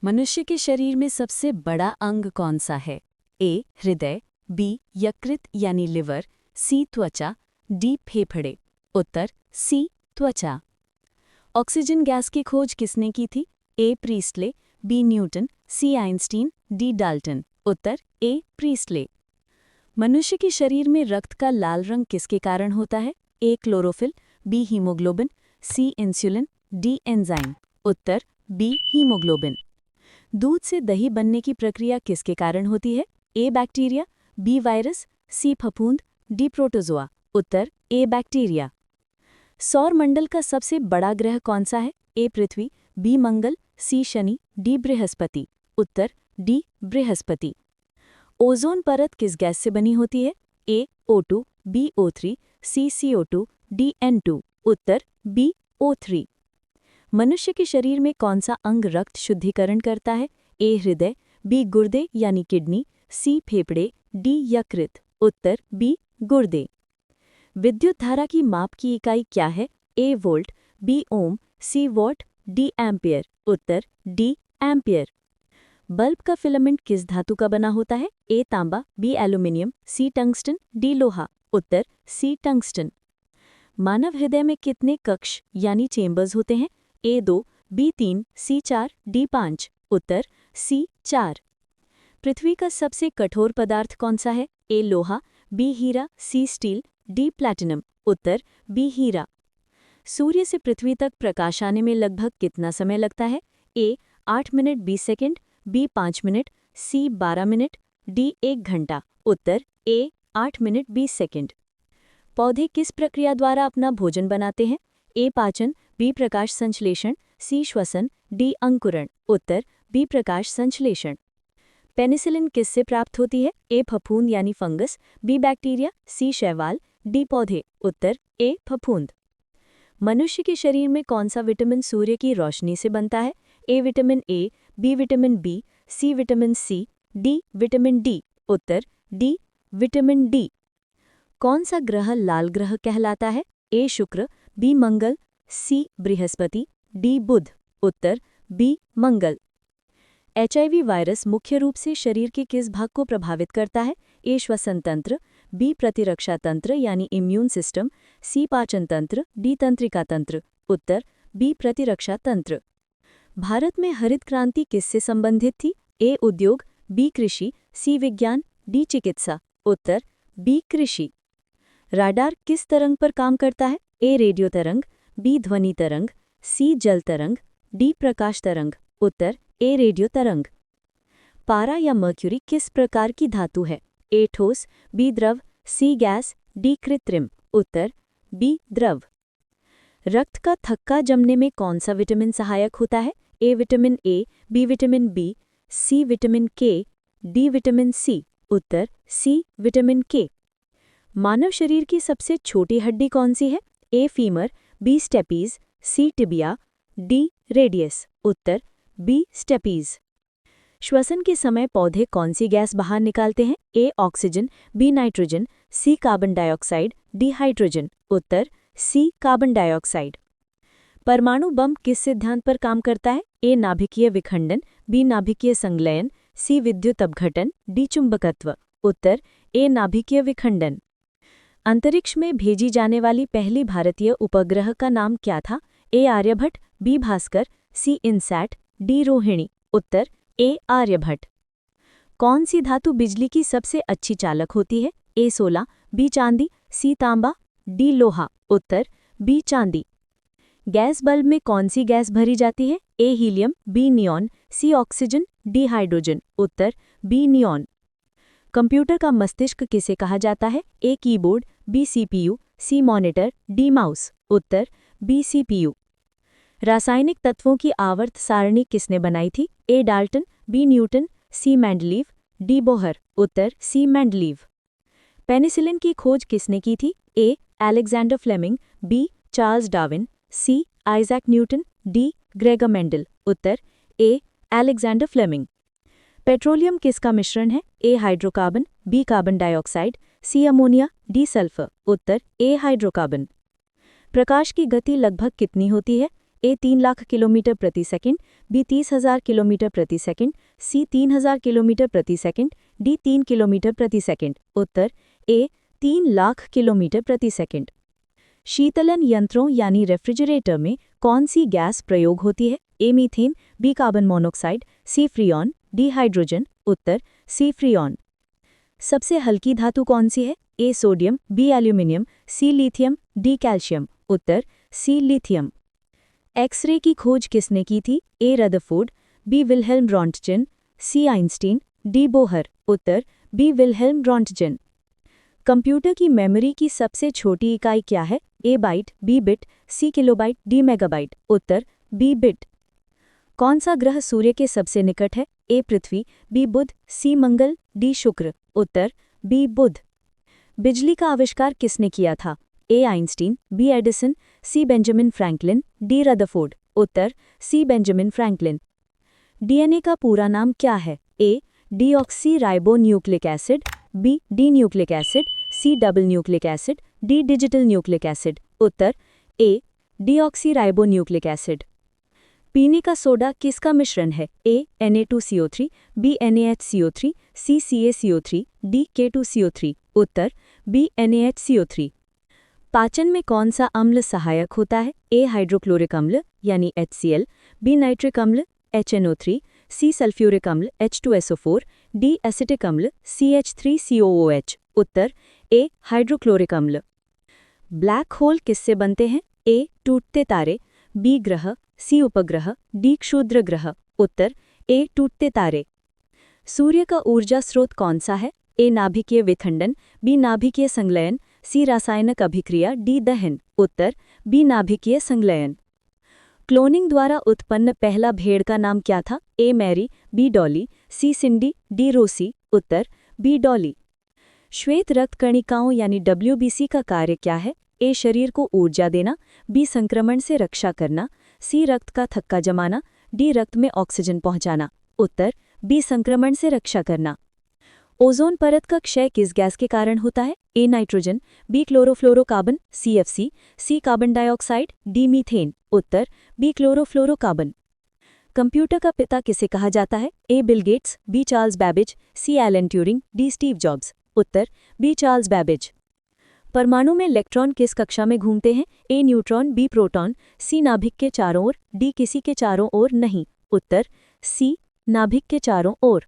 मनुष्य के शरीर में सबसे बड़ा अंग कौन सा है? ए. हृदय, बी. यकृत यानी लिवर, सी. त्वचा, डी. फेफड़े। उत्तर सी. त्वचा। ऑक्सीजन गैस की खोज किसने की थी? A. Priestley, B. Newton, C. Einstein, D. Dalton. उत्तर ए. प्रीस्टले। मनुष्य के शरीर में रक्त का लाल रंग किसके कारण होता है? A. Chlorophyll, B. Haemoglobin, C. Insulin, D. Enzyme. उत्तर बी. हीमोग्लोबिन। दूध से दही बनने की प्रक्रिया किसके कारण होती है? A. Bacteria, B. Virus, C. फफूंद, डी. प्रोटोजोआ। उत्तर ए. बैक्टीरिया। सौर मंडल का सबसे बड़ा ग्रह कौन सा है? ए. पृथ्वी, बी. मंगल, सी. शनि, डी. बृहस्पति। उत्तर डी. बृहस्पति। ओजोन परत किस गैस से बनी होती है? A. O2, B. O3, C. CO2, D. N2। उत्तर बी. O3। मनुष्य के शरीर में कौन सा अंग रक्त शुद्धिकरण करता है? ए. हृदय, बी. गुर्दे यानी किडनी, सी. फेफड़े, डी. यकृत। उत्तर बी. गुर्दे। विद्युत धारा की माप की इकाई क्या है? A. Volt, B. Ohm, C. Watt, D. Ampere. उत्तर डी. एम्पियर। बल्ब का फिलामेंट किस धातु का बना होता है? ए. तांबा, B. Aluminium, C. Tungsten, D. लोहा। उत्तर सी. टंगस्टन। मानव हृदय में कितने कक्ष यानी चेंबर्स होते हैं? ए. 2, बी. 3, सी. 4, डी. 5। उत्तर सी. 4। पृथ्वी का सबसे कठोर पदार्थ कौन सा है? ए. लोहा, बी. हीरा, सी. Steel, D. प्लैटिनम। उत्तर बी. हीरा। सूर्य से पृथ्वी तक प्रकाश आने में लगभग कितना समय लगता है? ए. 8 मिनट 20 सेकंड, बी. 5 मिनट, सी. 12 मिनट, डी. 1 घंटा। उत्तर ए. 8 मिनट 20 सेकंड। पौधे किस प्रक्रिया द्वारा अपना भोजन बनाते हैं? ए. पाचन, बी. प्रकाश संश्लेषण, सी. श्वसन, डी. अंकुरण। उत्तर बी. प्रकाश संश्लेषण। पेनिसिलिन किससे प्राप्त होती है? ए. फफूंद यानी फंगस, बी. बैक्टीरिया, सी. शैवाल, डी. पौधे। उत्तर ए. फफूंद। मनुष्य के शरीर में कौन सा विटामिन सूर्य की रोशनी से बनता है? A. Vitamin A, B. Vitamin B, C. Vitamin C, D. Vitamin D. उत्तर डी. Vitamin D. कौन सा ग्रह लाल ग्रह कहलाता है? ए. शुक्र, बी. मंगल, सी. बृहस्पति, डी. बुध। उत्तर बी. मंगल। HIV वायरस मुख्य रूप से शरीर के किस भाग को प्रभावित करता है? ए. श्वसन तंत्र, बी. प्रतिरक्षा तंत्र यानी इम्यून सिस्टम, सी. पाचन तंत्र, डी. तंत्रिका तंत्र। उत्तर बी. प्रतिरक्षा तंत्र। भारत में हरित क्रांति किससे संबंधित थी? ए. उद्योग, बी. कृषि, सी. विज्ञान, डी. चिकित्सा। उत्तर बी. कृषि। राडार किस तरंग पर काम करता है? ए. रेडियो तरंग, बी. ध्वनि तरंग, सी. जल तरंग, डी. प्रकाश तरंग। उत्तर ए. रेडियो तरंग। पारा या मर्क्यूरी किस प्रकार की धातु है? ए. ठोस, बी. द्रव, सी. Gas, D. कृत्रिम। उत्तर बी. द्रव। रक्त का थक्का जमने में कौन सा विटामिन सहायक होता है? A. Vitamin A, B. Vitamin B, C. Vitamin K, D. Vitamin C. उत्तर सी. Vitamin K. मानव शरीर की सबसे छोटी हड्डी कौन सी है? A. Femur, B. Stapes, C. Tibia, D. Radius. उत्तर बी. स्टेपीज। श्वसन के समय पौधे कौन सी गैस बाहर निकालते हैं? A. Oxygen, B. Nitrogen, C. Carbon dioxide, D. Hydrogen. उत्तर सी. Carbon dioxide. परमाणु बम किस सिद्धांत पर काम करता है? ए. नाभिकीय विखंडन, बी. नाभिकीय संलयन, सी. विद्युत अपघटन, डी. चुंबकत्व। उत्तर ए. नाभिकीय विखंडन। अंतरिक्ष में भेजी जाने वाली पहली भारतीय उपग्रह का नाम क्या था? A. Aryabhata, B. Bhaskara, C. INSAT, D. Rohini. उत्तर ए. आर्यभट्ट। कौन सी धातु बिजली की सबसे अच्छी चालक होती है? ए. सोना, बी. चांदी, सी. तांबा, डी. लोहा। उत्तर बी. चांदी। गैस बल्ब में कौन सी गैस भरी जाती है? A. Helium, B. Neon, C. Oxygen, D. Hydrogen. उत्तर बी. नियॉन। कंप्यूटर का मस्तिष्क किसे कहा जाता है? A. Keyboard, B. CPU, C. Monitor, D. Mouse. उत्तर बी. CPU। रासायनिक तत्वों की आवर्त सारणी किसने बनाई थी? A. Dalton, B. Newton, C. Mendeleev, D. Bohr. उत्तर सी. मेंडलीव। पेनिसिलिन की खोज किसने की थी? ए. Alexander Fleming, B. Charles Darwin, C. Isaac Newton, D. Gregor Mendel. उत्तर ए. Alexander Fleming. पेट्रोलियम किसका मिश्रण है? A. Hydrocarbon, B. Carbon dioxide, C. Ammonia, D. Sulphur. उत्तर ए. हाइड्रोकार्बन। प्रकाश की गति लगभग कितनी होती है? ए 3 लाख किलोमीटर प्रति सेकंड, बी 30,000 किलोमीटर प्रति सेकंड, सी 3,000 किलोमीटर प्रति सेकंड, डी 3 किलोमीटर प्रति सेकंड। उत्तर ए 3 लाख किलोमीटर प्रति सेकंड। शीतलन यंत्रों यानी रेफ्रिजरेटर में कौन सी गैस प्रयोग होती है? A methane, B carbon monoxide, C freon, D hydrogen. उत्तर सी फ्रीऑन। सबसे हल्की धातु कौन सी है? A sodium, B aluminium, C lithium, D calcium. उत्तर सी लिथियम। एक्सरे की खोज किसने की थी? A Rutherford, B Wilhelm Rontgen, C Einstein, D Bohr. उत्तर बी विल्हेल्म रॉन्टजन। कंप्यूटर की मेमोरी की सबसे छोटी इकाई क्या है? A byte, B bit, C kilobyte, D megabyte. Uttar B bit. कौन सा ग्रह सूर्य के सबसे निकट है? ए पृथ्वी, बी बुध, सी मंगल, डी शुक्र। उत्तर बी बुध। बिजली का आविष्कार किसने किया था? A Einstein, B Edison, C Benjamin Franklin, D Rutherford. उत्तर सी बेंजामिन फ्रैंकलिन। डीएनए का पूरा नाम क्या है? A deoxyribonucleic acid, B D nucleic acid, C double nucleic acid, D digital nucleic acid. उत्तर A deoxyribonucleic acid. पीने का soda किसका मिश्रण है? A Na2CO3, B NaHCO3, C CaCO3, D K2CO3। Uttar B NaHCO3। पाचन में कौन सा अम्ल सहायक होता है? ए हाइड्रोक्लोरिक अम्ल यानी HCl, बी नाइट्रिक अम्ल HNO3, सी सल्फ्यूरिक अम्ल H2SO4, डी एसिटिक अम्ल CH3COOH। उत्तर ए हाइड्रोक्लोरिक अम्ल। ब्लैक होल किससे बनते हैं? ए टूटते तारे, बी ग्रह, सी उपग्रह, डी क्षुद्र ग्रह। उत्तर ए टूटते तारे। सूर्य का ऊर्जा स्रोत कौन सा है? ए नाभिकीय विखंडन, बी नाभिकीय संलयन, सी रासायनिक अभिक्रिया, डी दहन। उत्तर बी नाभिकीय संलयन। क्लोनिंग द्वारा उत्पन्न पहला भेड़ का नाम क्या था? ए मैरी, बी डॉली, सी सिंडी, डी रोसी। उत्तर बी डॉली। श्वेत रक्त कणिकाओं यानी WBC का कार्य क्या है? ए शरीर को ऊर्जा देना, बी संक्रमण से रक्षा करना, सी रक्त का थक्का जमाना, डी रक्त में ऑक्सीजन पहुंचाना। उत्तर बी संक्रमण से रक्षा करना। ओजोन परत का क्षय किस गैस के कारण होता है? A nitrogen, B chlorofluorocarbon CFC, C carbon dioxide, D methane. उत्तर बी क्लोरोफ्लोरोकार्बन। कंप्यूटर का पिता किसे कहा जाता है? A Bill Gates, B Charles Babbage, C Alan Turing, D Steve Jobs. उत्तर बी चार्ल्स बैबेज। परमाणु में इलेक्ट्रॉन किस कक्षा में घूमते हैं? A neutron, B proton, C नाभिक के चारों ओर, डी किसी के चारों ओर नहीं। उत्तर सी नाभिक के चारों ओर।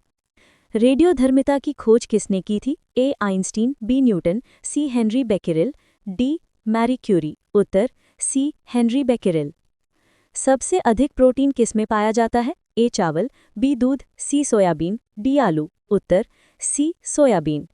रेडियोधर्मिता की खोज किसने की थी? ए आइंस्टीन, बी न्यूटन, सी हेनरी बेकेरेल, डी मैरी क्यूरी। उत्तर सी हेनरी बेकेरेल। सबसे अधिक प्रोटीन किसमें पाया जाता है? ए चावल, बी दूध, सी सोयाबीन, डी आलू। उत्तर सी सोयाबीन।